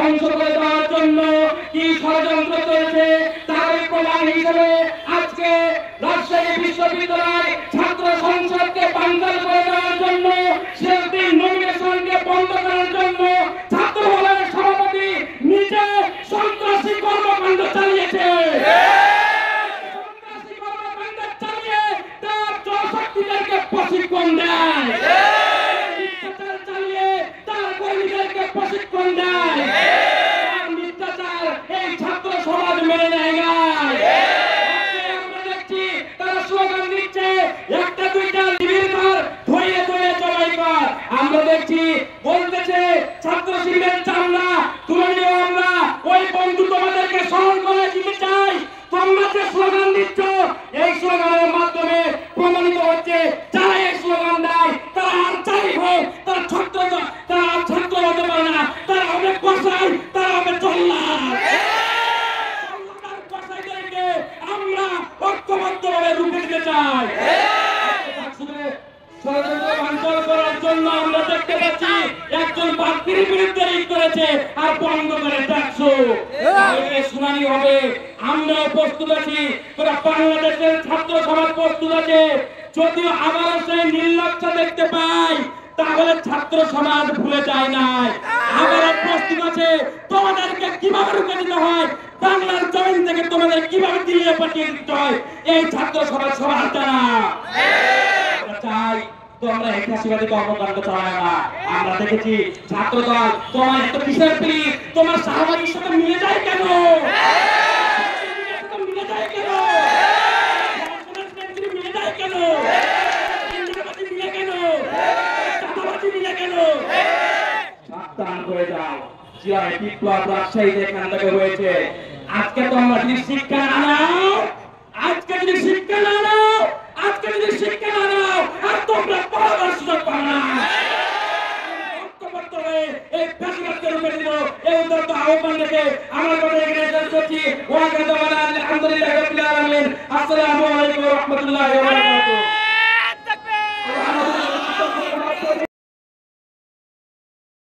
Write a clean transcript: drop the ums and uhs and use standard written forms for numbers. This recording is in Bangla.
ধ্বংস করে দেওয়ার জন্য কি ষড়যন্ত্র চলছে তার প্রমাণ হিসেবে আজকে রাজশাহী বিশ্ববিদ্যালয় ছাত্র সংসদকে বানচাল করে দেওয়ার জন্য শিল্পী নমিনেশনকে বন্ধ করার জন্য ছাত্র দলের সভাপতি নিজে সন্ত্রাসী কর্মকাণ্ড চালিয়েছে। সন্ত্রাসী কর্মকাণ্ড চালিয়ে তার জনশক্তিদেরকে প্রশিক্ষণ দেয়, মিথ্যাচার চালিয়ে তার কর্মীদেরকে প্রশিক্ষণ দেয়। মিথ্যাচার এই ছাত্র সমাজ মেনে নেয় না। আমরা দেখছি তারা স্লোগান দিচ্ছে একটা দুইটা শিবির কর, ধুয়ে ধুয়ে জবাই কর। আমরা দেখছি বলতেছে ছাত্র শিবিরের চামড়া তুলে নিও আমরা, ওই বন্ধু তোমাদেরকে স্মরণ করে দিতে চাই। তোমরা যে স্লোগান দিচ্ছ এই স্লোগানের মাধ্যমে প্রমাণিত হচ্ছে যারা এই স্লোগান দেয় তারা আর চাই হোক তারা ছাত্র হতে পারে না, তারা হবে কসাই, তারা হবে জল্লাদ। কসাইদেরকে আমরা ঐক্যবদ্ধভাবে রুখে দিতে চাই। ষড়যন্ত্র বানচাল করার জন্য আমরা দেখতে পাচ্ছি একজন প্রার্থীর বিরুদ্ধে রিট করেছে আর বন্ধ করে ডাকছো। শুনানি হবে, আমরা প্রস্তুত আছি, পুরো বাংলাদেশের ছাত্র সমাজ প্রস্তুত আছে। যদিও আবারও সেই নির্লজ্জা দেখতে পাই তাহলে ছাত্র সমাজ ভুলে যায় নাই, আবারও প্রস্তুত আছে। তোমাদেরকে কিভাবে রুখে দিতে হয়, বাংলার জমিন থেকে তোমাদের কিভাবে দিল্লি পাঠিয়ে দিতে হয়, এই ছাত্র সমাজ সবার জানা। চাই তোমরা ঐতিহাসিকবাদী কর্মকাণ্ড চালায় না। আমরা দেখেছি ছাত্র দল তোমার এত কিসের প্লি, তোমার সামাজিক সাথে মিলে যায় কেন? মিলে যায় কেন? মিলে যায় কেন? মিলে কেন? চাঁদাবাজি মিলে কেন? সাবধান করে যাও। চিরাই বিপ্লব রাজশাহীতে এখান থেকে হয়েছে। আজকে তোমরা যদি শিক্ষা না নাও, আজকে যদি শিক্ষা না নাও, আজকে যদি শিক্ষা না নাও আর তোমরা পড়াবার সুযোগ পাবে না। এই ফ্যাসিবাদকে রুখে দিব, এই উদ্যোগ আহ্বান রেখে আমার কথা এখানে শেষ করছি। ওয়া কাদাওয়ালা আলহামদুলিল্লাহি রাব্বিল আলামিন। আসসালামু আলাইকুম ওয়া রাহমাতুল্লাহি ওয়া বারাকাতুহু।